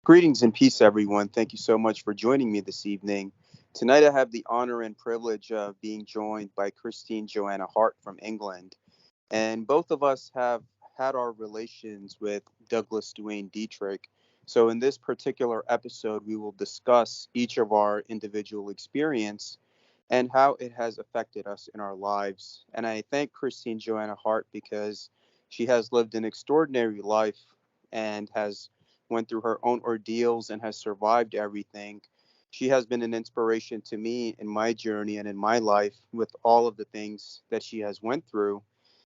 Greetings and peace, everyone. Thank you so much for joining me this evening. Tonight, I have the honor and privilege of being joined by Joanna Hart from England. And both of us have had our relations with Duane Dietrich. So, in this particular episode, we will discuss each of our individual experience and how it has affected us in our lives. And I thank Joanna Hart because she has lived an extraordinary life and has went through her own ordeals and has survived everything. She has been an inspiration to me in my journey and in my life with all of the things that she has went through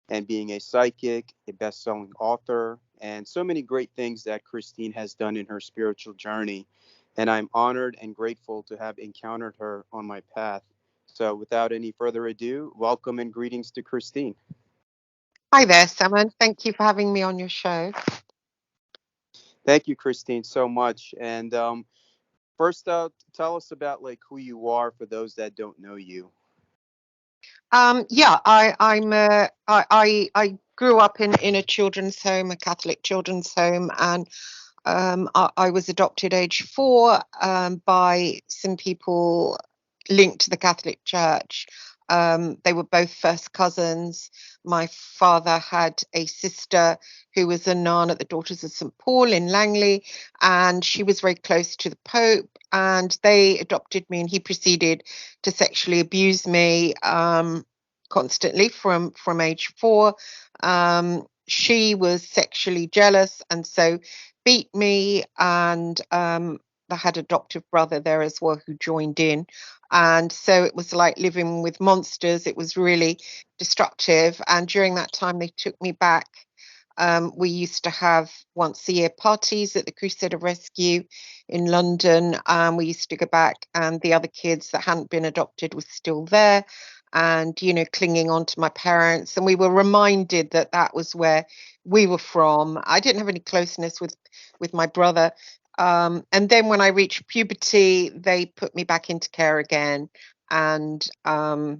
and being a psychic, a best-selling author, and so many great things that Christine has done in her spiritual journey. And I'm honored and grateful to have encountered her on my path. So without any further ado, welcome and greetings to Christine. Hi there, Salman. Thank you for having me on your show. Thank you, Christine, so much. And first, tell us about like who you are for those that don't know you. Yeah, I grew up in a children's home, a Catholic children's home, and I was adopted age 4 by some people linked to the Catholic Church. They were both first cousins. My father had a sister who was a nun at the Daughters of St. Paul in Langley, and she was very close to the Pope. And they adopted me, and he proceeded to sexually abuse me constantly from age 4. She was sexually jealous, and so beat me, and I had adoptive brother there as well who joined in. And so it was like living with monsters. It was really destructive. And during that time, they took me back. We used to have once a year parties at the Crusader Rescue in London. We used to go back, and the other kids that hadn't been adopted was still there and, clinging on to my parents. And we were reminded that that was where we were from. I didn't have any closeness with my brother. And then when I reached puberty, they put me back into care again. And I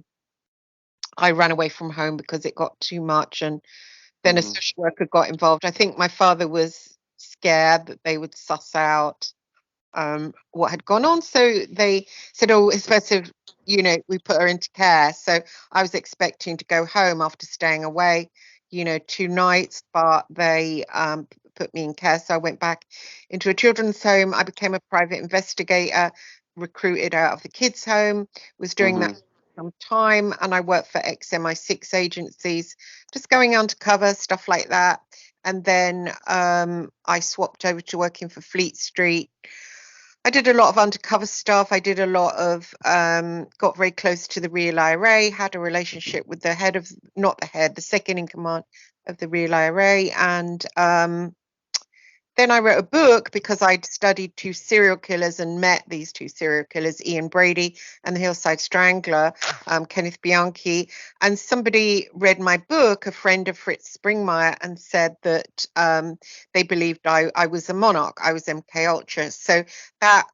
ran away from home because it got too much. And then a Hmm. social worker got involved. I think my father was scared that they would suss out what had gone on. So they said, oh, it's better, we put her into care. So I was expecting to go home after staying away, 2 nights, but they put me in care. So I went back into a children's home. I became a private investigator, recruited out of the kids' home, was doing that Hmm. for some time, and I worked for ex-MI6 agencies, just going undercover, stuff like that. And then I swapped over to working for Fleet Street. I did a lot of undercover stuff. I did a lot of, got very close to the real IRA, had a relationship with the head of, not the head, the second in command of the real IRA. And then I wrote a book because I'd studied 2 serial killers and met these 2 serial killers, Ian Brady and the Hillside Strangler, Kenneth Bianchi. And somebody read my book, a friend of Fritz Springmeier, and said that they believed I was a monarch. I was MK Ultra. So that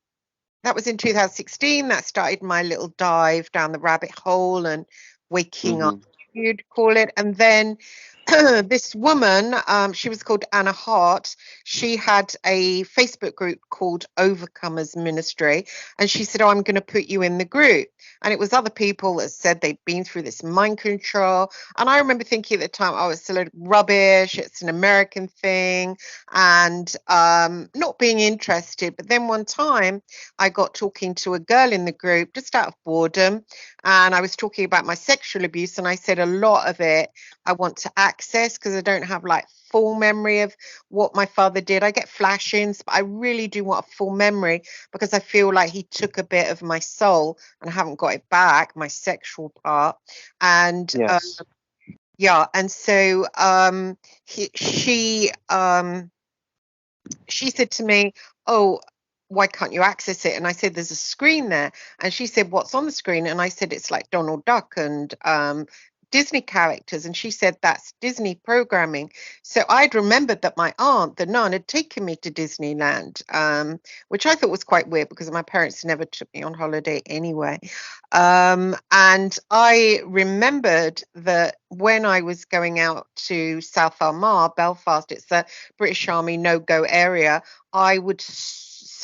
was in 2016. That started my little dive down the rabbit hole and waking up, Hmm. you'd call it. And then this woman, she was called Anna Hart. She had a Facebook group called Overcomers Ministry, and she said, "Oh, I'm going to put you in the group." And it was other people that said they'd been through this mind control. And I remember thinking at the time, "Oh, it's a load of rubbish. It's an American thing," and not being interested. But then one time, I got talking to a girl in the group just out of boredom, and I was talking about my sexual abuse, and I said a lot of it I want to access because I don't have like full memory of what my father did. I get flash-ins, but I really do want a full memory because I feel like he took a bit of my soul and I haven't got it back, my sexual part. And Yes. yeah, and so she said to me, "Oh, why can't you access it?" And I said, "There's a screen there." And she said, "What's on the screen?" And I said, "It's like Donald Duck and Disney characters." And she said, "That's Disney programming." So I'd remembered that my aunt, the nun, had taken me to Disneyland, which I thought was quite weird because my parents never took me on holiday anyway. And I remembered that when I was going out to South Armagh, Belfast, it's a British Army no-go area, I would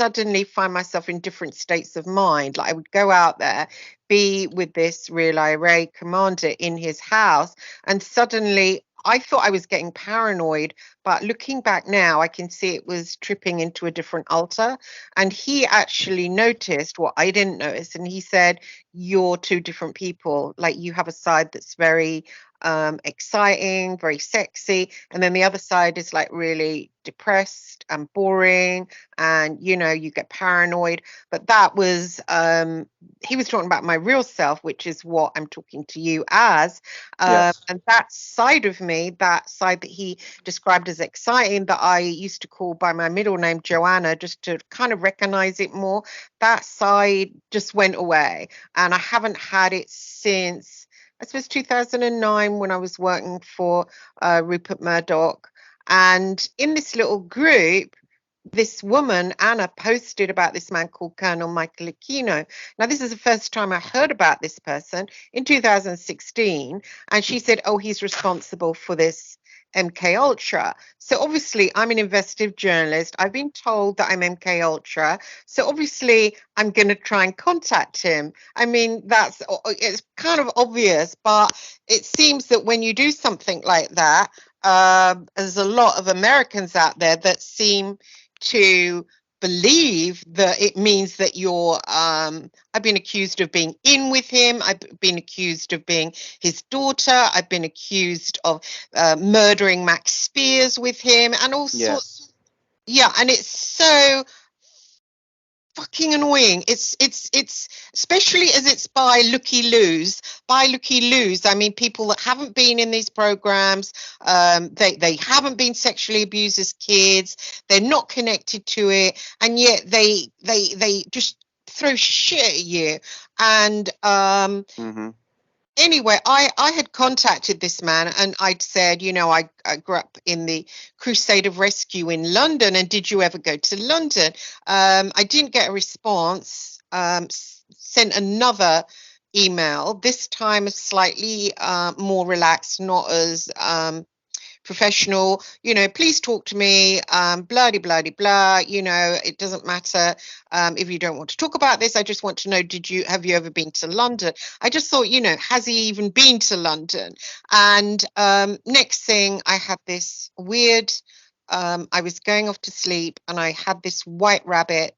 suddenly find myself in different states of mind. Like I would go out there, be with this real IRA commander in his house, and suddenly I thought I was getting paranoid, but looking back now, I can see it was tripping into a different altar. And he actually noticed what I didn't notice. And he said, you're two different people. Like you have a side that's very exciting, very sexy. And then the other side is like really depressed and boring. And, you know, you get paranoid. But that was, he was talking about my real self, which is what I'm talking to you as. Yes. And that side of me, that side that he described as exciting, that I used to call by my middle name, Joanna, just to kind of recognize it more, that side just went away. And I haven't had it since, I suppose, 2009 when I was working for Rupert Murdoch. And in this little group, this woman, Anna, posted about this man called Colonel Michael Aquino. Now, this is the first time I heard about this person in 2016. And she said, oh, he's responsible for this MK Ultra. So obviously I'm an investigative journalist. I've been told that I'm MK Ultra. So obviously I'm going to try and contact him. I mean, it's kind of obvious, but it seems that when you do something like that, there's a lot of Americans out there that seem to believe that it means that you're I've been accused of being in with him. I've been accused of being his daughter. I've been accused of murdering Max Spears with him and all sorts. Yes. Yeah, and it's so fucking annoying. It's especially as it's by looky-loos. By looky-loos, I mean people that haven't been in these programs, they haven't been sexually abused as kids, they're not connected to it, and yet they just throw shit at you. And Mm-hmm. anyway, I had contacted this man and I'd said, you know, I grew up in the Crusade of Rescue in London. And did you ever go to London? I didn't get a response. Sent another email, this time slightly more relaxed, not as professional, you know, please talk to me, blah, blah, blah, blah, you know, it doesn't matter if you don't want to talk about this. I just want to know, have you ever been to London? I just thought, you know, has he even been to London? And next thing, I had this weird, I was going off to sleep and I had this white rabbit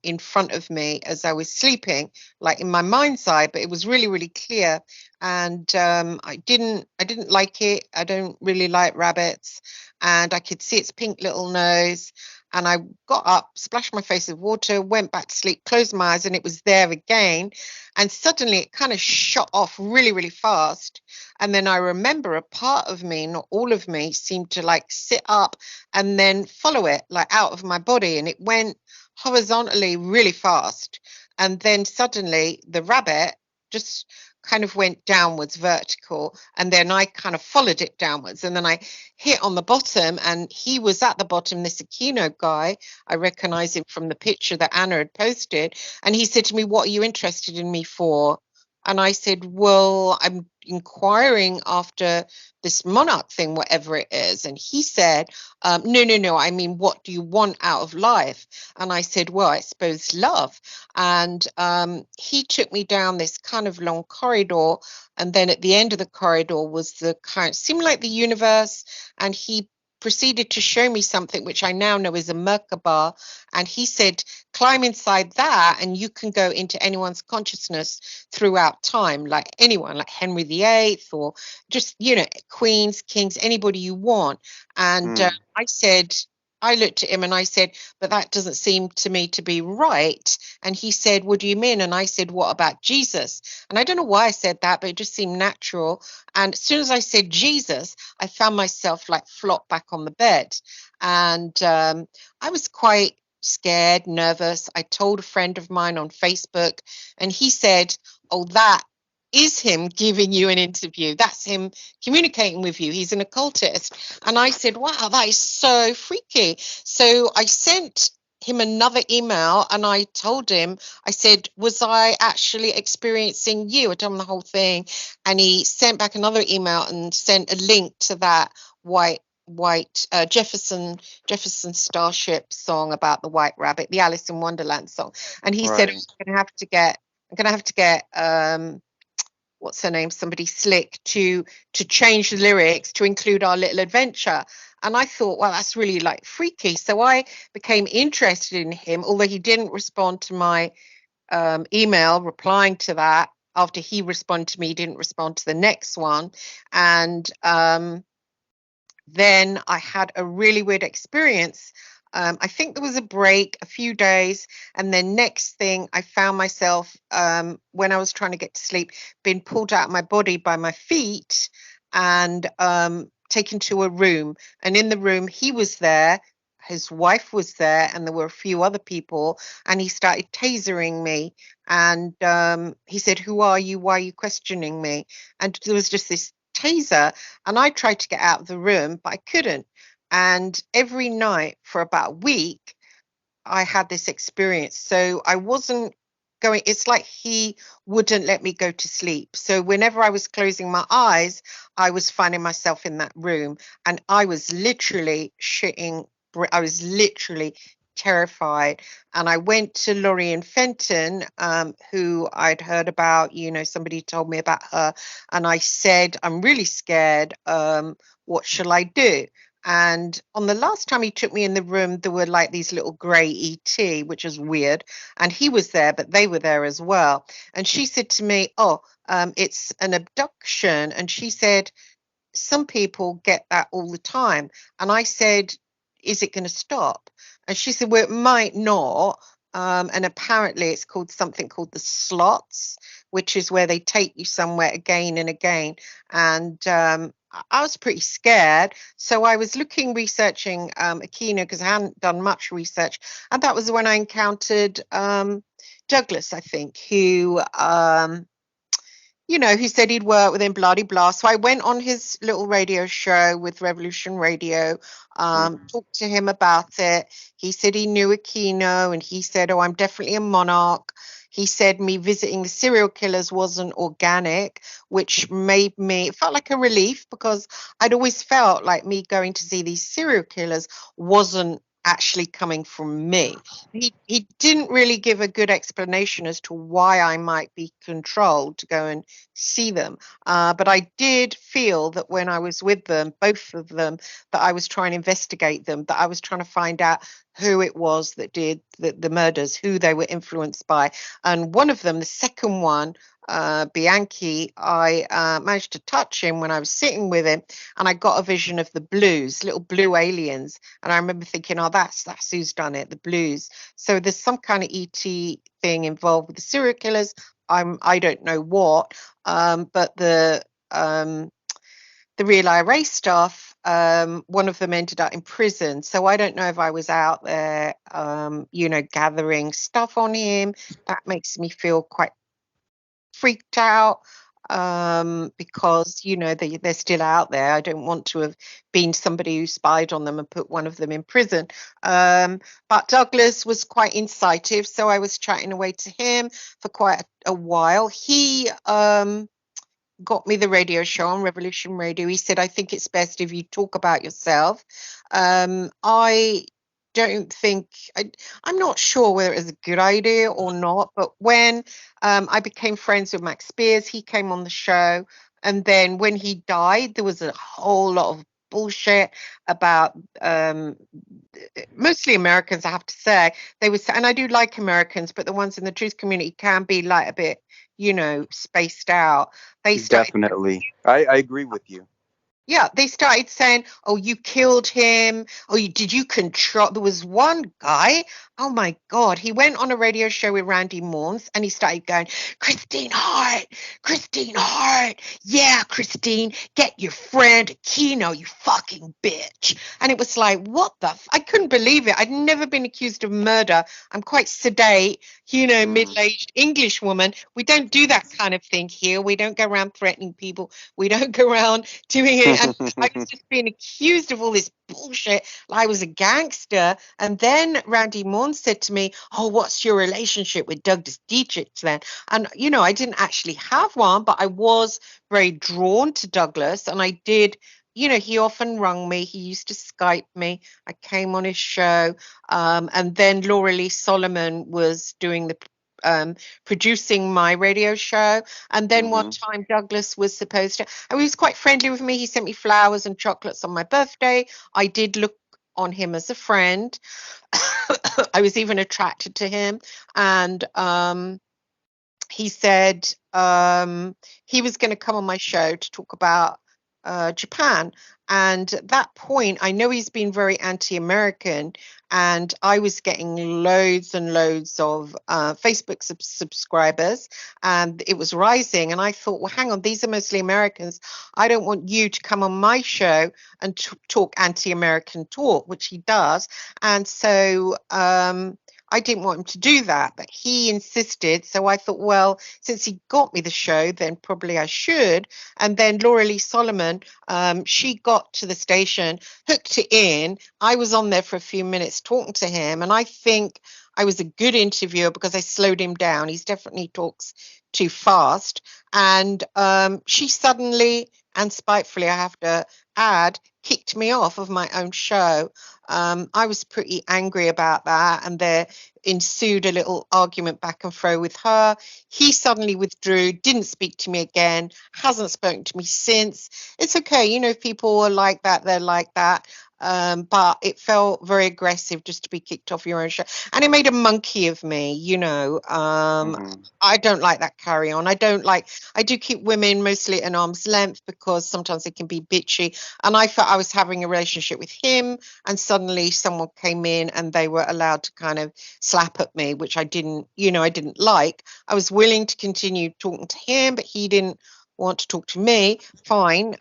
in front of me as I was sleeping, like in my mind's eye, but it was really, really clear. And I didn't like it. I don't really like rabbits. And I could see its pink little nose. And I got up, splashed my face with water, went back to sleep, closed my eyes, and it was there again. And suddenly it kind of shot off really, really fast. And then I remember a part of me, not all of me, seemed to like sit up and then follow it like out of my body. And it went horizontally really fast. And then suddenly the rabbit just kind of went downwards vertical, and then I kind of followed it downwards, and then I hit on the bottom, and he was at the bottom, this Aquino guy. I recognize him from the picture that Anna had posted, and he said to me, what are you interested in me for? And I said, well, I'm inquiring after this monarch thing, whatever it is. And he said, no, I mean, what do you want out of life? And I said, well, I suppose love. And he took me down this kind of long corridor. And then at the end of the corridor was the kind, seemed like the universe. And he proceeded to show me something which I now know is a Merkaba. And he said, climb inside that and you can go into anyone's consciousness throughout time, like anyone, like Henry VIII or just, you know, queens, kings, anybody you want. And I looked at him and I said, but that doesn't seem to me to be right. And he said, what do you mean? And I said, what about Jesus? And I don't know why I said that, but it just seemed natural. And as soon as I said Jesus, I found myself like flop back on the bed. And I was quite scared, nervous. I told a friend of mine on Facebook, and he said, oh, that is him giving you an interview. That's him communicating with you. He's an occultist. And I said, wow, that is so freaky. So I sent him another email and I told him, I said, was I actually experiencing you? I told him the whole thing. And he sent back another email and sent a link to that white Jefferson Starship song about the White Rabbit, the Alice in Wonderland song, and he said, Right. I'm gonna have to get what's her name, somebody slick to change the lyrics to include our little adventure. And I thought, well, that's really like freaky. So I became interested in him, although he didn't respond to my email replying to that. After he responded to me, he didn't respond to the next one. And then I had a really weird experience. I think there was a break, a few days, and then next thing I found myself, when I was trying to get to sleep, being pulled out of my body by my feet and taken to a room. And in the room, he was there, his wife was there, and there were a few other people, and he started tasering me. And he said, "Who are you? Why are you questioning me?" And there was just this taser, and I tried to get out of the room, but I couldn't. And every night for about a week, I had this experience. So I wasn't going, it's like he wouldn't let me go to sleep. So whenever I was closing my eyes, I was finding myself in that room, and I was literally shitting. I was literally terrified. And I went to Lorien Fenton, who I'd heard about, somebody told me about her. And I said, I'm really scared. What shall I do? And on the last time he took me in the room, there were like these little grey ET, which is weird. And he was there, but they were there as well. And she said to me, "Oh, it's an abduction." And she said, "Some people get that all the time." And I said, "Is it going to stop?" And she said, "Well, it might not. And apparently it's called something called the slots, which is where they take you somewhere again and again." And I was pretty scared. So I was researching Aquino, because I hadn't done much research. And that was when I encountered Douglas, I think, who said he'd work with him, blah, blah, blah. So I went on his little radio show with Revolution Radio, talked to him about it. He said he knew Aquino, and he said, "Oh, I'm definitely a monarch." He said me visiting the serial killers wasn't organic, which it felt like a relief, because I'd always felt like me going to see these serial killers wasn't actually coming from me. He didn't really give a good explanation as to why I might be controlled to go and see them. But I did feel that when I was with them, both of them, that I was trying to investigate them, that I was trying to find out who it was that did the murders, who they were influenced by. And one of them, the second one, Bianchi, I managed to touch him when I was sitting with him, and I got a vision of the blues, little blue aliens. And I remember thinking, "Oh, that's who's done it, the blues." So there's some kind of ET thing involved with the serial killers. I don't know what, but the Real IRA stuff, one of them ended up in prison. So I don't know if I was out there, gathering stuff on him. That makes me feel quite freaked out, because they're still out there. I don't want to have been somebody who spied on them and put one of them in prison. But Douglas was quite incisive, so I was chatting away to him for quite a while. He got me the radio show on Revolution Radio. He said, "I think it's best if you talk about yourself." I don't think, I'm not sure whether it was a good idea or not, but when I became friends with Max Spears, he came on the show. And then when he died, there was a whole lot of bullshit about mostly Americans, I have to say. They were, and I do like Americans, but the ones in the truth community can be like a bit, spaced out. They started, Definitely. I agree with you. yeah, they started saying, "Oh, you killed him. Oh, did you control?" There was one guy, oh my God, he went on a radio show with Randy Moons, and he started going, Christine Hart, yeah, Christine, get your friend Aquino, you fucking bitch." And it was like, what the I couldn't believe it. I'd never been accused of murder. I'm quite sedate, middle-aged English woman. We don't do that kind of thing here. We don't go around threatening people. We don't go around doing it. And I was just being accused of all this bullshit. Like I was a gangster. And then Randy Moon said to me, "Oh, what's your relationship with Douglas Dietrich then?" And, I didn't actually have one, but I was very drawn to Douglas. And I did, he often rung me. He used to Skype me. I came on his show. And then Laura Lee Solomon was doing the producing my radio show. And then one Mm-hmm. time Douglas was supposed to, and he was quite friendly with me. He sent me flowers and chocolates on my birthday. I did look on him as a friend. I was even attracted to him. And he said he was going to come on my show to talk about Japan. And at that point, I know he's been very anti-American, and I was getting loads and loads of Facebook subscribers, and it was rising. And I thought, well, hang on, these are mostly Americans. I don't want you to come on my show and talk anti-American talk, which he does. And so I didn't want him to do that, but he insisted. So I thought, well, since he got me the show, then probably I should. And then Laura Lee Solomon, she got to the station, hooked it in. I was on there for a few minutes talking to him, and I think I was a good interviewer because I slowed him down. He definitely talks too fast. And she suddenly and spitefully, I have to add, kicked me off of my own show. I was pretty angry about that, and there ensued a little argument back and fro with her. He suddenly withdrew, didn't speak to me again, hasn't spoken to me since. It's okay, if people are like that, they're like that. But it felt very aggressive just to be kicked off your own show. And it made a monkey of me. Mm-hmm. I don't like that carry on. I do keep women mostly at an arm's length because sometimes they can be bitchy. And I felt I was having a relationship with him, and suddenly someone came in and they were allowed to kind of slap at me, which I didn't like. I was willing to continue talking to him, but he didn't want to talk to me. Fine.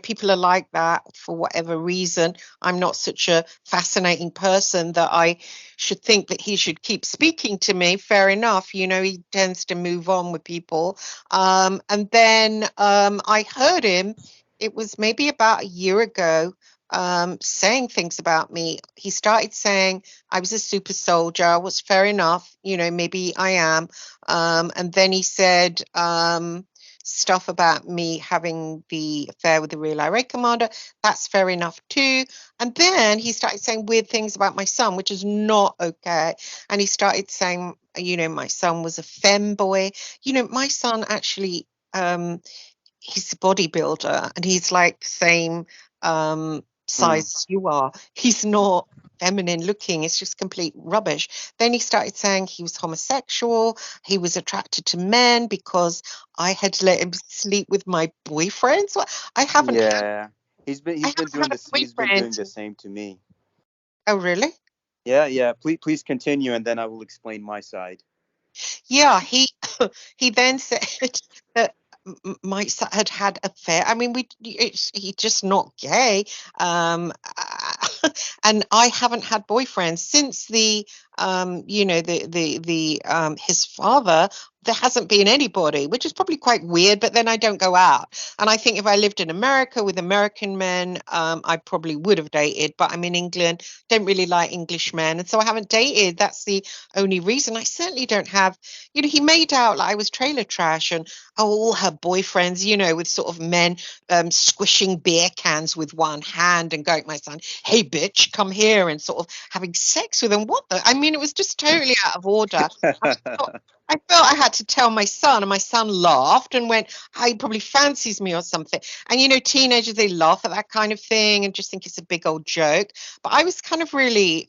People are like that for whatever reason. I'm not such a fascinating person that I should think that he should keep speaking to me. Fair enough. He tends to move on with people. And then I heard him, it was maybe about a year ago, saying things about me. He started saying I was a super soldier, was fair enough, maybe I am. And then he said stuff about me having the affair with the Real IRA commander. That's fair enough too. And then he started saying weird things about my son, which is not okay. And he started saying, my son was a femboy. My son actually, he's a bodybuilder, and he's like the same Mm. size as you are. He's not feminine looking. It's just complete rubbish. Then he started saying he was homosexual. He was attracted to men because I had let him sleep with my boyfriends. Well, Yeah. I He's been haven't doing had a this. He's been boyfriend. doing the same to me. Oh, really? Yeah, yeah. Please continue, and then I will explain my side. Yeah, he he then said that my son had affair. I mean, he's just not gay. Um, and I haven't had boyfriends since the his father. There hasn't been anybody, which is probably quite weird. But then I don't go out, and I think if I lived in America with American men, I probably would have dated. But I'm in England, don't really like English men, and so I haven't dated. That's the only reason. I certainly don't have. He made out like I was trailer trash, and all her boyfriends, with sort of men squishing beer cans with one hand and going to my son, hey, bitch, come here, and sort of having sex with him. What the? I mean, it was just totally out of order. I felt, I felt I had to tell my son, and my son laughed and went, oh, he probably fancies me or something. And, teenagers, they laugh at that kind of thing and just think it's a big old joke. But I was kind of really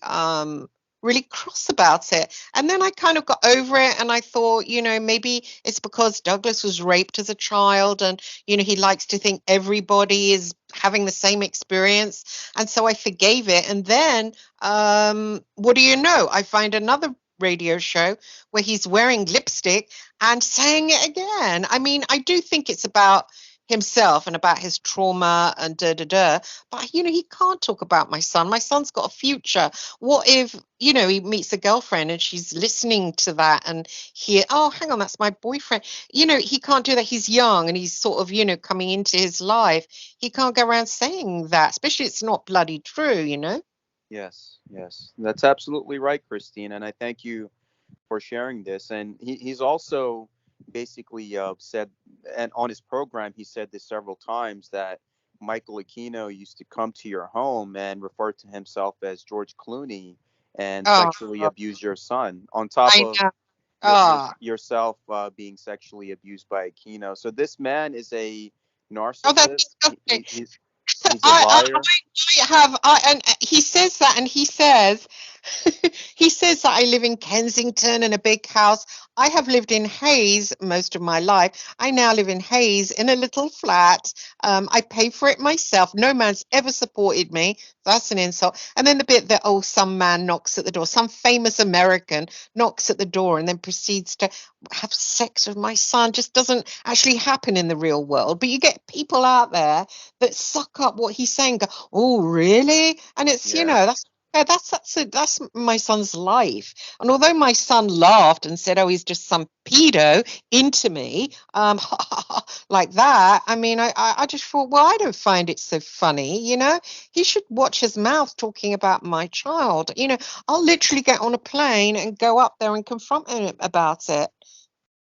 cross about it. And then I kind of got over it, and I thought, maybe it's because Douglas was raped as a child, and, he likes to think everybody is having the same experience. And so I forgave it. And then, what do you know? I find another radio show where he's wearing lipstick and saying it again. I mean, I do think it's about himself and about his trauma and da da da. But he can't talk about my son. My son's got a future. What if he meets a girlfriend and she's listening to that and oh, hang on, that's my boyfriend. He can't do that. He's young and he's sort of coming into his life. He can't go around saying that, especially it's not bloody true. Yes, yes, that's absolutely right, Christine. And I thank you for sharing this. And he's also basically said, and on his program, he said this several times, that Michael Aquino used to come to your home and refer to himself as George Clooney and Oh, sexually abuse your son, on top I of know. Oh, yourself being sexually abused by Aquino. So this man is a oh, that's narcissist. disgusting. He's a liar. I have, and he says that, and he says, he says that I live in Kensington in a big house. I have lived in Hayes most of my life. I now live in Hayes in a little flat. I pay for it myself. No man's ever supported me. That's an insult. And then the bit that, oh, some man knocks at the door, some famous American knocks at the door and then proceeds to have sex with my son, just doesn't actually happen in the real world. But you get people out there that suck up what he's saying, go, oh, really? And it's, Yeah. that's yeah, that's my son's life. And although my son laughed and said, "Oh, he's just some pedo into me," like that, I mean, I just thought, well, I don't find it so funny. He should watch his mouth talking about my child. I'll literally get on a plane and go up there and confront him about it.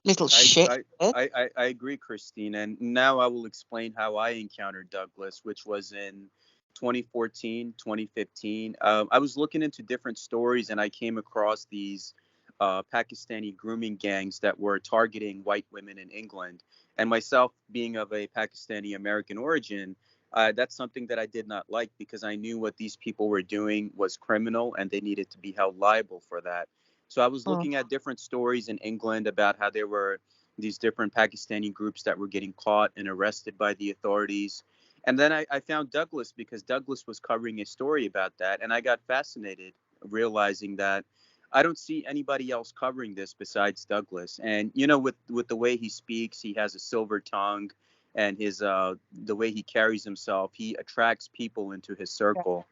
Little I, shit. I, I agree, Christine. And now I will explain how I encountered Douglas, which was in 2014, 2015. I was looking into different stories and I came across these Pakistani grooming gangs that were targeting white women in England. And myself, being of a Pakistani American origin, that's something that I did not like because I knew what these people were doing was criminal and they needed to be held liable for that. So I was Mm, looking at different stories in England about how there were these different Pakistani groups that were getting caught and arrested by the authorities. And then I found Douglas because Douglas was covering a story about that. And I got fascinated realizing that I don't see anybody else covering this besides Douglas. And, with the way he speaks, he has a silver tongue and the way he carries himself, he attracts people into his yeah. circle.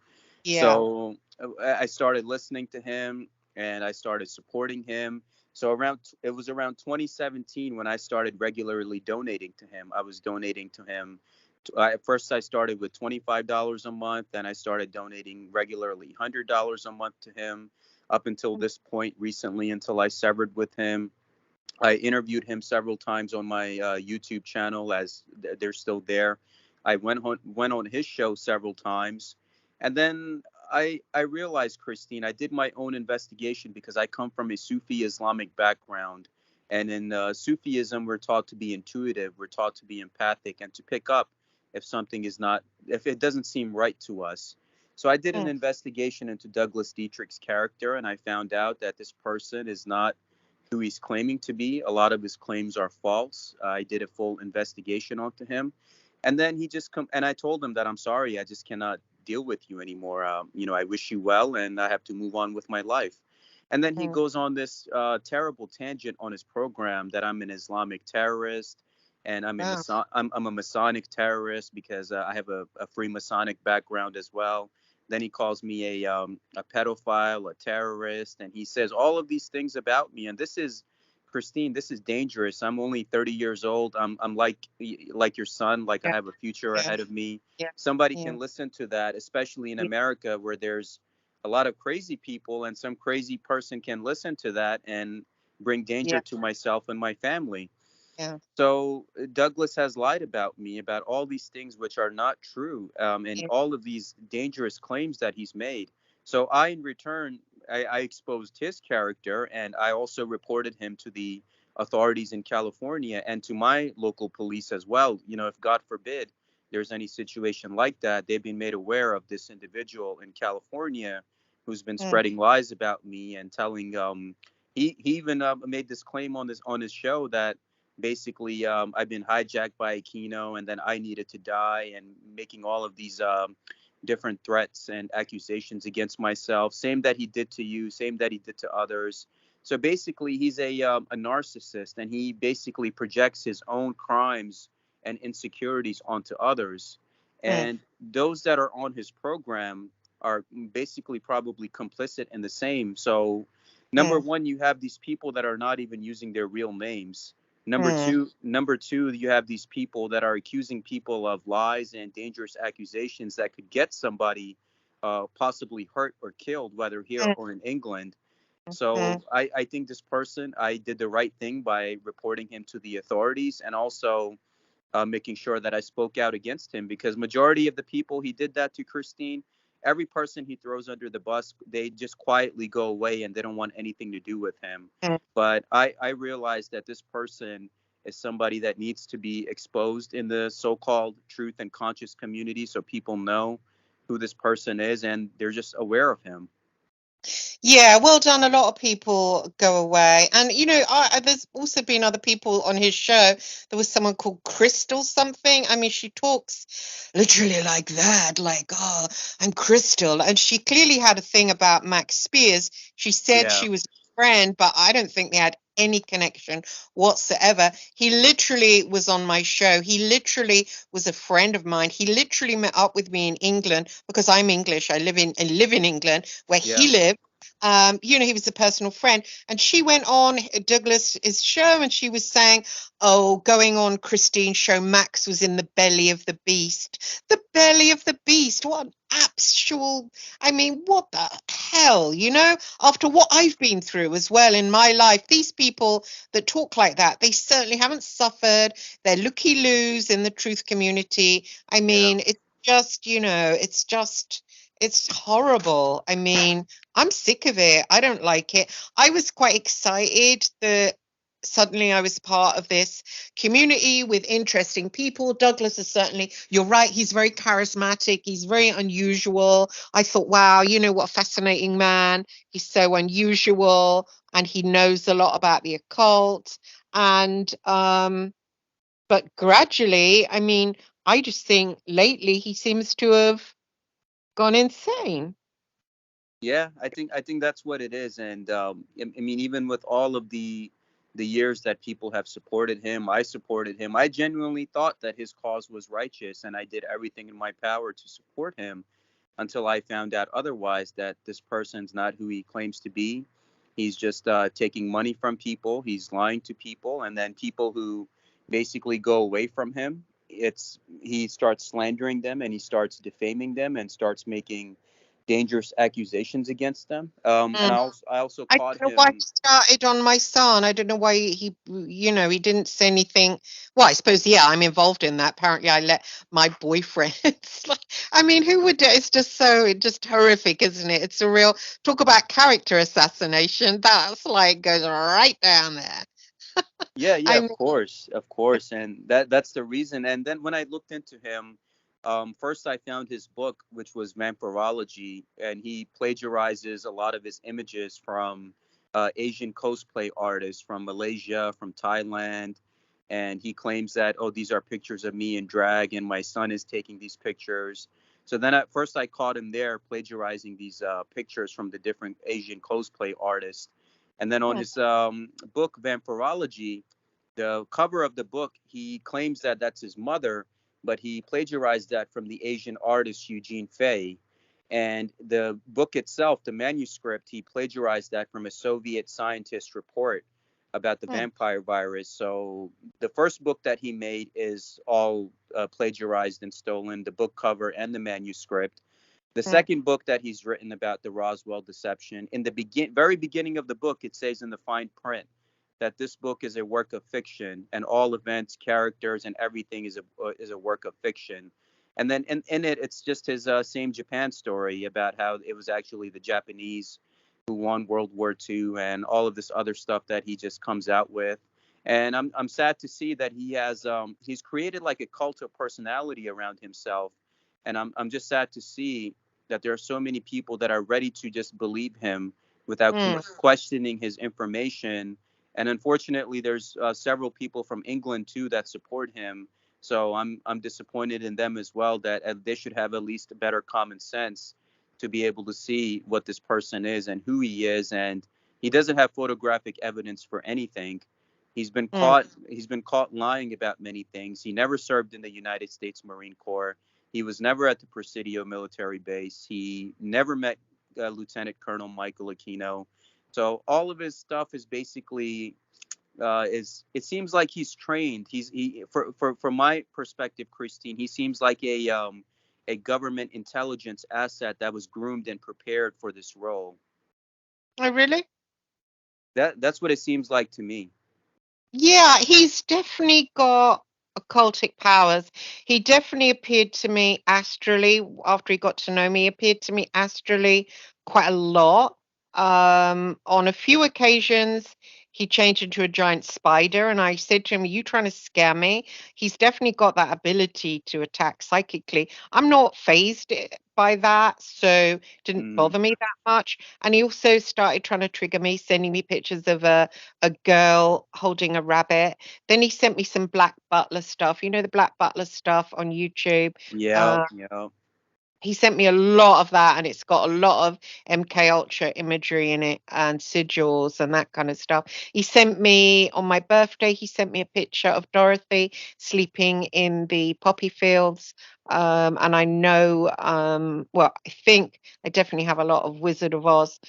Yeah. So I started listening to him and I started supporting him. So it was around 2017 when I started regularly donating to him. I was donating to him. At first, I started with $25 a month, then I started donating regularly $100 a month to him. Up until Mm, this point, recently, until I severed with him. I interviewed him several times on my YouTube channel, as they're still there. I went on his show several times, and then I realized, Christine, I did my own investigation because I come from a Sufi Islamic background, and in Sufism, we're taught to be intuitive, we're taught to be empathic, and to pick up if something is not, if it doesn't seem right to us. So I did an mm, investigation into Douglas Dietrich's character, and I found out that this person is not who he's claiming to be. A lot of his claims are false. I did a full investigation onto him, and then he just come and I told him that I'm sorry, I just cannot deal with you anymore. I wish you well, and I have to move on with my life. And then he mm. goes on this terrible tangent on his program that I'm an Islamic terrorist and Wow. I'm a Masonic terrorist because I have a Freemasonic background as well. Then he calls me a pedophile, a terrorist, and he says all of these things about me. And this is, Christine, this is dangerous. I'm only 30 years old. I'm like your son, like I Yeah. have a future Yeah. ahead of me. Yeah. Somebody Yeah. can listen to that, especially in Yeah. America where there's a lot of crazy people, and some crazy person can listen to that and bring danger Yeah. to myself and my family. Yeah. So Douglas has lied about me, about all these things which are not true, and Yeah. all of these dangerous claims that he's made. So I, in return, I exposed his character, and I also reported him to the authorities in California and to my local police as well. If God forbid there's any situation like that, they've been made aware of this individual in California who's been Mm, spreading lies about me and telling. He even made this claim on his show that basically I've been hijacked by Aquino and then I needed to die, and making all of these different threats and accusations against myself, same that he did to you, same that he did to others. So basically he's a narcissist, and he basically projects his own crimes and insecurities onto others, mm, and those that are on his program are basically probably complicit in the same. So number mm, one, you have these people that are not even using their real names. mm, Number two, you have these people that are accusing people of lies and dangerous accusations that could get somebody possibly hurt or killed, whether here mm, or in England. mm, So I think this person, I did the right thing by reporting him to the authorities, and also making sure that I spoke out against him, because majority of the people he did that to, Christine, every person he throws under the bus, they just quietly go away and they don't want anything to do with him. Mm. But I realized that this person is somebody that needs to be exposed in the so-called truth and conscious community, so people know who this person is and they're just aware of him. Yeah, well done. A lot of people go away. And, there's also been other people on his show. There was someone called Crystal something. I mean, she talks literally like that, like, oh, I'm Crystal. And she clearly had a thing about Max Spears. She said Yeah, she was a friend, but I don't think they had any connection whatsoever. He literally was on my show. He literally was a friend of mine. He literally met up with me in England because I'm English. I live in England, where yeah, he lived. He was a personal friend, and she went on Douglas's show, and she was saying, "Oh, going on Christine's show, Max was in the belly of the beast. The belly of the beast. What an actual! I mean, what the hell? After what I've been through as well in my life, these people that talk like that, they certainly haven't suffered. They're looky-loos in the truth community. I yeah. mean, it's horrible. I mean, I'm sick of it. I don't like it. I was quite excited that suddenly I was part of this community with interesting people. Douglas is certainly, you're right, he's very charismatic. He's very unusual. I thought, wow, what a fascinating man. He's so unusual and he knows a lot about the occult. And, but gradually, I mean, I just think lately he seems to have gone insane. Yeah, I think that's what it is, and I mean, even with all of the years that people have supported him, I supported him. I genuinely thought that his cause was righteous, and I did everything in my power to support him until I found out otherwise. That this person's not who he claims to be. He's just taking money from people. He's lying to people, and then people who basically go away from him, he starts slandering them and he starts defaming them and starts making dangerous accusations against them. And I also I caught don't know why he him. started on my son. I don't know why he didn't say anything. Well, I suppose, yeah, I'm involved in that. Apparently, I let my boyfriend. It's like, I mean, who would do it? It's just horrific, isn't it? It's a real talk about character assassination. That's like goes right down there. Yeah, yeah, I of mean, course, of course, and that's the reason. And then when I looked into him, first I found his book, which was Vampirology, and he plagiarizes a lot of his images from Asian cosplay artists from Malaysia, from Thailand, and he claims that, oh, these are pictures of me in drag, and my son is taking these pictures. So then at first I caught him there plagiarizing these pictures from the different Asian cosplay artists. And then on hmm, his book, Vampirology, the cover of the book, he claims that that's his mother, but he plagiarized that from the Asian artist Eugene Fay. And the book itself, the manuscript, he plagiarized that from a Soviet scientist report about the hmm, vampire virus. So the first book that he made is all plagiarized and stolen, the book cover and the manuscript. The hmm, second book that he's written about the Roswell deception, in the very beginning of the book, it says in the fine print that this book is a work of fiction, and all events, characters, and everything is a work of fiction. And then in it, it's just his same Japan story about how it was actually the Japanese who won World War II, and all of this other stuff that he just comes out with. And I'm sad to see that he's created like a cult of personality around himself, and I'm just sad to see that there are so many people that are ready to just believe him without hmm. questioning his information. And unfortunately, there's several people from England too that support him. So I'm disappointed in them as well, that they should have at least a better common sense to be able to see what this person is and who he is. And he doesn't have photographic evidence for anything. Hmm. He's been caught lying about many things. He never served in the United States Marine Corps. He was never at the Presidio military base. He never met Lieutenant Colonel Michael Aquino. So all of his stuff is basically is it seems like he's trained. He for from my perspective, Christine, he seems like a government intelligence asset that was groomed and prepared for this role. Oh, really? That's what it seems like to me. Yeah, he's definitely got occultic powers. He definitely appeared to me astrally after he got to know me, appeared to me astrally quite a lot. On a few occasions, he changed into a giant spider, and I said to him, "Are you trying to scare me?" He's definitely got that ability to attack psychically. I'm not phased by that, so didn't Mm. bother me that much. And he also started trying to trigger me, sending me pictures of a girl holding a rabbit. Then he sent me some Black Butler stuff. You know the Black Butler stuff on YouTube. Yeah, Uh, yeah, he sent me a lot of that, and it's got a lot of MK Ultra imagery in it and sigils and that kind of stuff. He sent me on my birthday. He sent me a picture of Dorothy sleeping in the poppy fields. And I know, well, I think I definitely have a lot of Wizard of Oz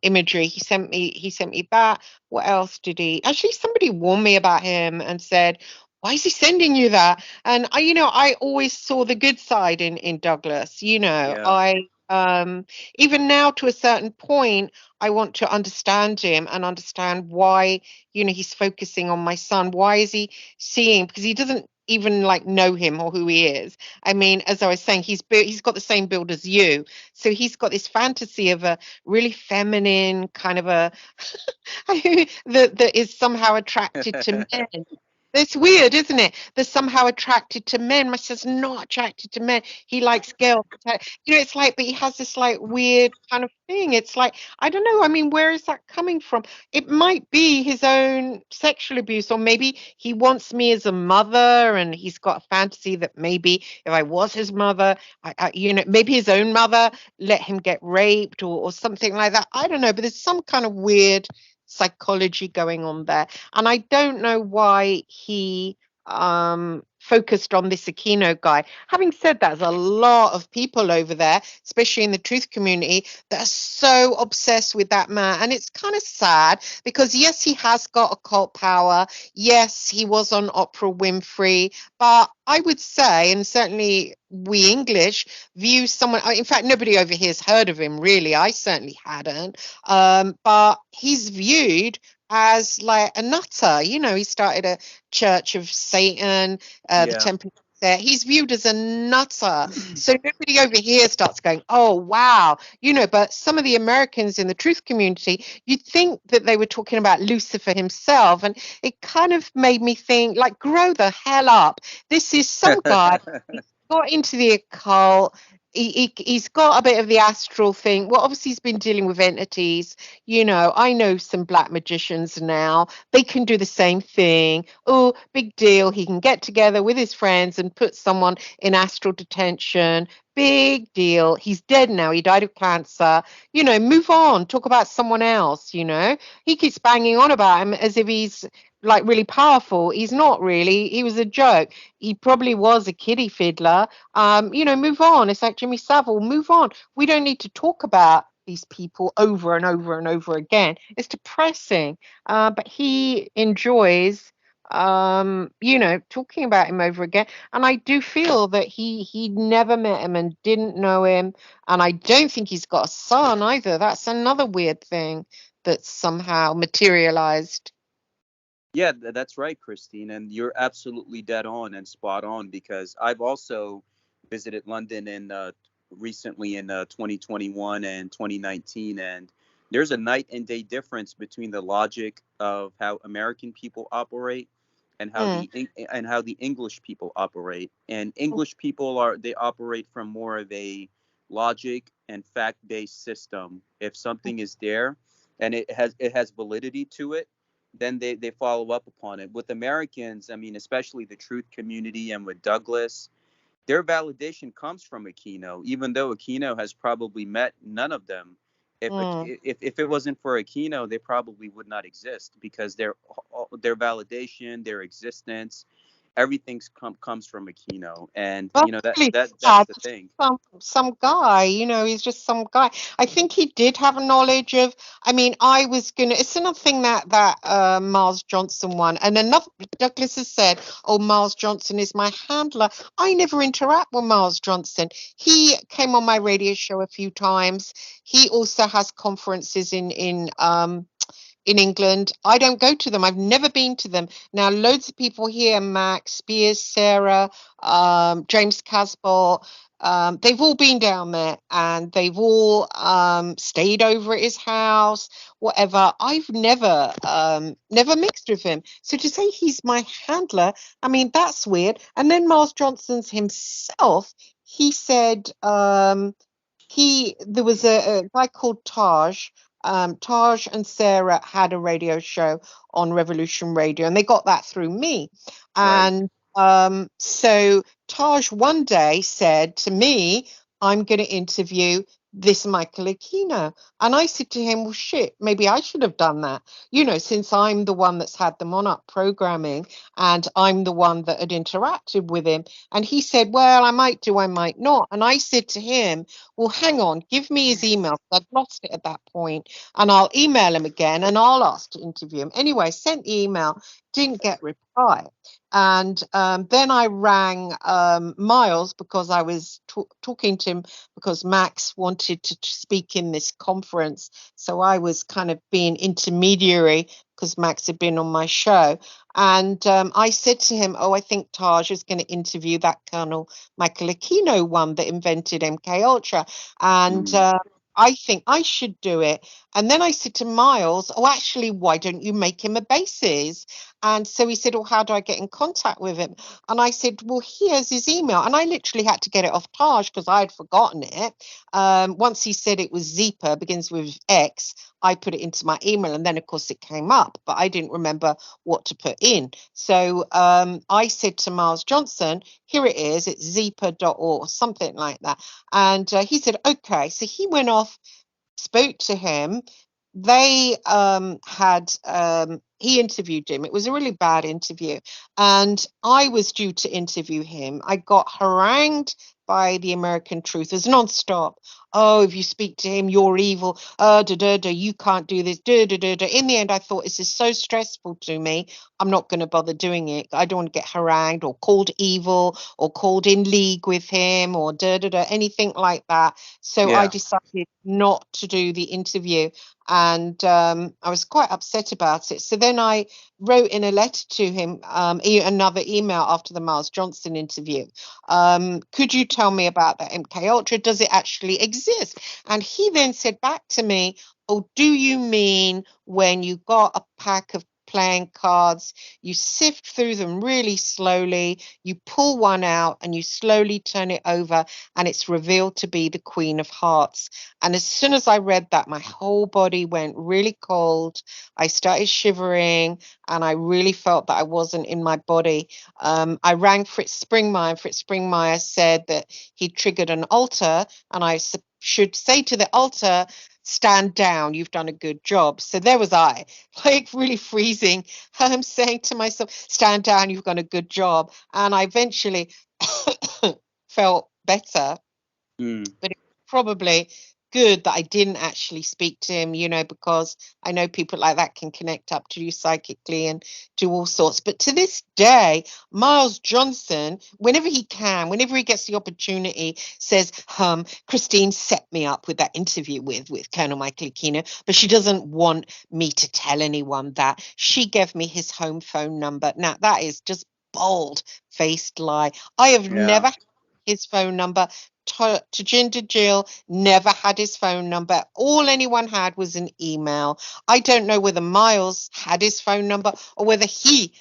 imagery. He sent me that. What else did he? Actually, somebody warned me about him and said, "Why is he sending you that?" And I always saw the good side in Douglas. yeah, I even now to a certain point, I want to understand him and understand why, he's focusing on my son. Why is he seeing? Because he doesn't even like know him or who he is. I mean, as I was saying, he's got the same build as you. So he's got this fantasy of a really feminine kind of a that is somehow attracted to men. It's weird, isn't it? They're somehow attracted to men. My son's not attracted to men. He likes girls. It's like, but he has this like weird kind of thing. It's like, I don't know. I mean, where is that coming from? It might be his own sexual abuse, or maybe he wants me as a mother, and he's got a fantasy that maybe if I was his mother, maybe his own mother let him get raped or something like that. I don't know, but there's some kind of weird psychology going on there. And I don't know why he focused on this Aquino guy. Having said that, there's a lot of people over there, especially in the truth community, that are so obsessed with that man. And it's kind of sad because, yes, he has got occult power. Yes, he was on Oprah Winfrey. But I would say, and certainly we English view someone, in fact, nobody over here has heard of him, really. I certainly hadn't. But he's viewed as like a nutter. He started a Church of Satan, the yeah. Temple. There, he's viewed as a nutter. So nobody over here starts going, "Oh, wow," But some of the Americans in the truth community, you'd think that they were talking about Lucifer himself, and it kind of made me think, like, grow the hell up. This is some guy got into the occult. He's got a bit of the astral thing. Well, obviously, he's been dealing with entities. I know some black magicians now. They can do the same thing. Oh, big deal. He can get together with his friends and put someone in astral detention. Big deal. He's dead now. He died of cancer. Move on. Talk about someone else. He keeps banging on about him as if he's like really powerful. He's not really. He was a joke. He probably was a kiddie fiddler. Move on. It's like Jimmy Savile. Move on. We don't need to talk about these people over and over and over again. It's depressing. But he enjoys talking about him over again. And I do feel that he never met him and didn't know him. And I don't think he's got a son either. That's another weird thing that's somehow materialized. Yeah, that's right, Christine, and you're absolutely dead on and spot on because I've also visited London in recently in 2021 and 2019, and there's a night and day difference between the logic of how American people operate and how Mm. the English people operate. And English people they operate from more of a logic and fact-based system. If something is there and it has validity to it, then they follow up upon it. With Americans, I mean, especially the truth community and with Douglas, their validation comes from Aquino, even though Aquino has probably met none of them. Mm. If it wasn't for Aquino, they probably would not exist because their validation, their existence, everything's comes from Aquino, and Well, really that's sad. the thing. Some guy, he's just some guy. I think he did have a knowledge of. I mean, I was gonna. It's another thing that Miles Johnson won, and another Douglas has said, "Oh, Miles Johnson is my handler." I never interact with Miles Johnson. He came on my radio show a few times. He also has conferences in in England. I don't go to them. I've never been to them. Now, loads of people here, Max, Spears, Sarah, James Casbolt, they've all been down there and they've all stayed over at his house, whatever. I've never mixed with him. So to say he's my handler, I mean, that's weird. And then Miles Johnson's himself, he said there was a guy called Taj. Taj and Sarah had a radio show on Revolution Radio, and they got that through me. Right. And so Taj one day said to me, I'm going to interview this Michael Aquino. And I said to him, well, shit, maybe I should have done that, since I'm the one that's had them on up programming and I'm the one that had interacted with him. And he said, well, I might do, I might not. And I said to him, well, hang on, give me his email. I'd lost it at that point, and I'll email him again and I'll ask to interview him. Anyway, sent the email, didn't get reply. And then I rang Miles because I was talking to him because Max wanted to speak in this conference. So I was kind of being intermediary because Max had been on my show. And I said to him, I think Taj is going to interview that Colonel Michael Aquino one that invented MK Ultra. And Mm. I think I should do it. And then I said to Miles, actually, why don't you make him a basis? And so he said, how do I get in contact with him? And I said, well, here's his email. And I literally had to get it off Taj because I had forgotten it. Once he said it was Zeepa, begins with X, I put it into my email. And then, of course, it came up, but I didn't remember what to put in. So I said to Miles Johnson, here it is, it's zeepa.org, something like that. And he said, okay. So he went off, spoke to him. They he interviewed him. It was a really bad interview. And I was due to interview him. I got harangued by the American truthers nonstop. Oh, if you speak to him, you're evil. You can't do this. In the end, I thought this is so stressful to me. I'm not going to bother doing it. I don't want to get harangued or called evil or called in league with him or anything like that. So I Yeah. decided not to do the interview. And I was quite upset about it. So then I wrote in a letter to him, another email after the Miles Johnson interview. Could you tell me about the MK Ultra? Does it actually exist? And he then said back to me, oh, do you mean when you got a pack of playing cards, you sift through them really slowly, you pull one out and you slowly turn it over and it's revealed to be the Queen of Hearts? And as soon as I read that, my whole body went really cold. I started shivering and I really felt that I wasn't in my body. I rang Fritz Springmeier, and Fritz Springmeier said that he triggered an altar, and I should say to the altar, stand down, you've done a good job. So there was I, like really freezing. I'm saying to myself, stand down, you've done a good job. And I eventually felt better, Mm. but it was probably good that I didn't actually speak to him, because I know people like that can connect up to you psychically and do all sorts. But to this day, Miles Johnson, whenever he can, whenever he gets the opportunity, says, Christine set me up with that interview with Colonel Michael Aquino, but she doesn't want me to tell anyone that. She gave me his home phone number. Now, that is just bold-faced lie. I have Yeah. never had his phone number. Tajinder Gill never had his phone number. All anyone had was an email. I don't know whether Miles had his phone number or whether he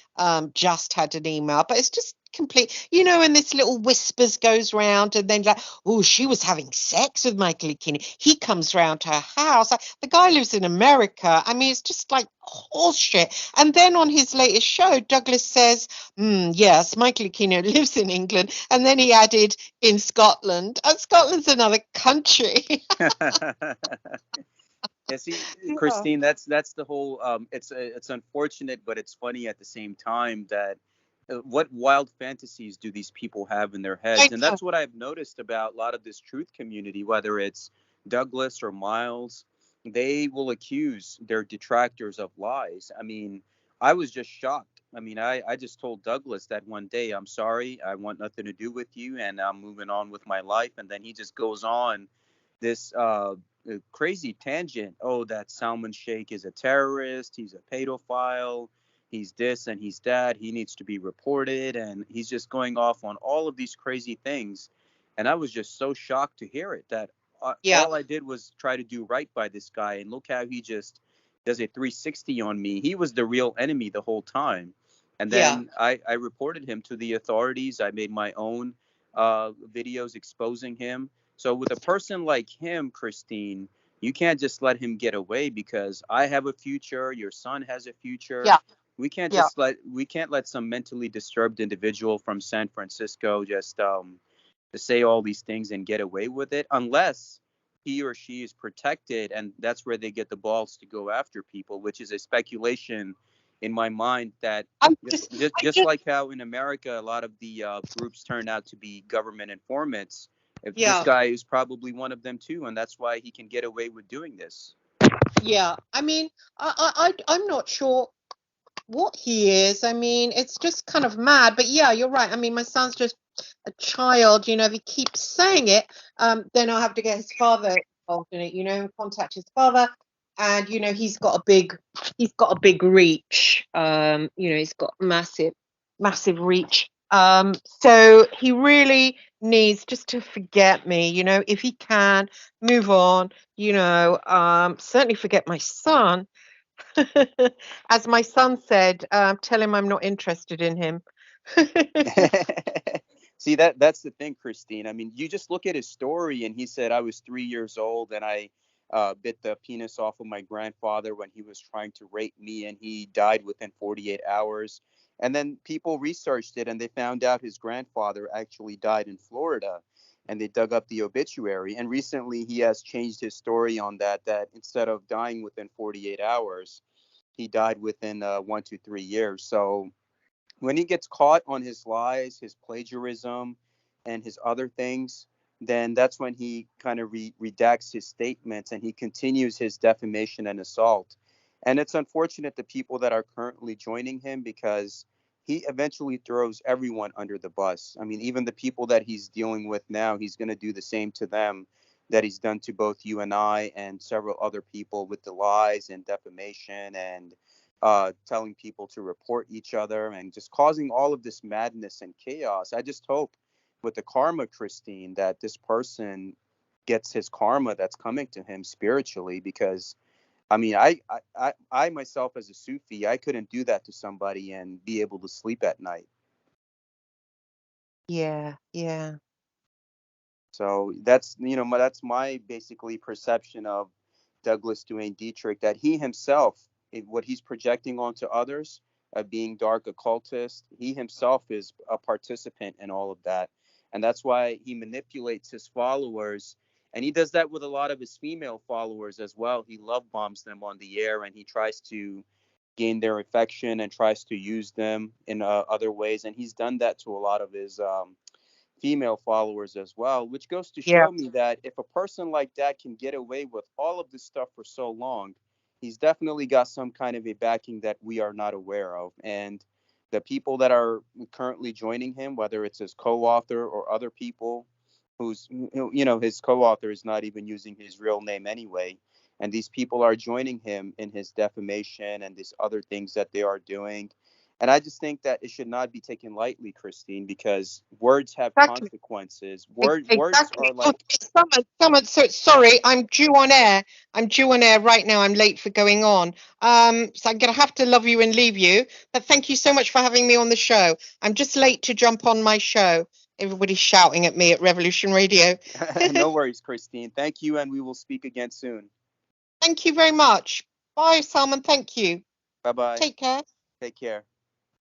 just had an email, but it's just complete, and this little whispers goes round and then like, oh, she was having sex with Michael Aquino. He comes round to her house. The guy lives in America. I mean, it's just like horseshit. And then on his latest show, Douglas says, yes, Michael Aquino lives in England. And then he added in Scotland. Scotland's another country. Yeah, see, Yeah. Christine, that's the whole. It's unfortunate, but it's funny at the same time that what wild fantasies do these people have in their I heads? And know. that's what I've noticed about a lot of this truth community, whether it's Douglas or Miles. They will accuse their detractors of lies. I mean, I was just shocked. I mean, I just told Douglas that one day, I'm sorry, I want nothing to do with you, and I'm moving on with my life. And then he just goes on this a crazy tangent. Oh, that Salman Sheikh is a terrorist. He's a pedophile. He's this and he's that. He needs to be reported. And he's just going off on all of these crazy things. And I was just so shocked to hear it that Yeah. all I did was try to do right by this guy. And look how he just does a 360 on me. He was the real enemy the whole time. And Yeah. then I reported him to the authorities. I made my own videos exposing him. So with a person like him, Christine, you can't just let him get away because I have a future, your son has a future. Yeah. Yeah. We can't let some mentally disturbed individual from San Francisco just to say all these things and get away with it unless he or she is protected, and that's where they get the balls to go after people, which is a speculation in my mind that I'm just just, just, I just just, like how in America a lot of the groups turn out to be government informants, if this yeah. guy is probably one of them too, and that's why he can get away with doing this. Yeah. I mean, I'm not sure what he is. I mean, it's just kind of mad. But yeah, you're right. I mean, my son's just a child. You know, if he keeps saying it, then I'll have to get his father involved in it. You know, contact his father, and you know, he's got a big reach. You know, he's got massive reach. So he really needs just to forget me. You know, if he can move on. You know, certainly forget my son. As my son said, tell him I'm not interested in him. See, that's the thing, Christine. I mean, you just look at his story, and he said I was 3 years old and I bit the penis off of my grandfather when he was trying to rape me, and he died within 48 hours. And then people researched it, and they found out his grandfather actually died in Florida, and they dug up the obituary. And recently, he has changed his story on that. That instead of dying within 48 hours, he died within 1 to 3 years. So when he gets caught on his lies, his plagiarism, and his other things, then that's when he kind of redacts his statements and he continues his defamation and assault. And it's unfortunate the people that are currently joining him because he eventually throws everyone under the bus. I mean, even the people that he's dealing with now, he's going to do the same to them that he's done to both you and I and several other people with the lies and defamation and telling people to report each other and just causing all of this madness and chaos. I just hope with the karma, Christine, that this person gets his karma that's coming to him spiritually. Because I mean, I myself as a Sufi, I couldn't do that to somebody and be able to sleep at night. Yeah, yeah, So that's that's my basically perception of Douglas Duane Dietrich, that he himself, what he's projecting onto others, being dark occultist, he himself is a participant in all of that, and that's why he manipulates his followers, and he does that with a lot of his female followers as well. He love bombs them on the air, and he tries to gain their affection and tries to use them in other ways, and he's done that to a lot of his female followers as well, which goes to yeah. show me that if a person like that can get away with all of this stuff for so long, he's definitely got some kind of a backing that we are not aware of. And the people that are currently joining him, whether it's his co-author or other people who's, his co-author is not even using his real name anyway. And these people are joining him in his defamation and these other things that they are doing. And I just think that it should not be taken lightly, Christine, because words have Exactly. consequences. Words Exactly. are Oh, like, someone. So sorry, I'm due on air. I'm due on air right now. I'm late for going on. So I'm gonna have to love you and leave you. But thank you so much for having me on the show. I'm just late to jump on my show. Everybody's shouting at me at Revolution Radio. no worries, Christine. Thank you, and we will speak again soon. Thank you very much. Bye, Salman. Thank you. Bye bye. Take care. Take care.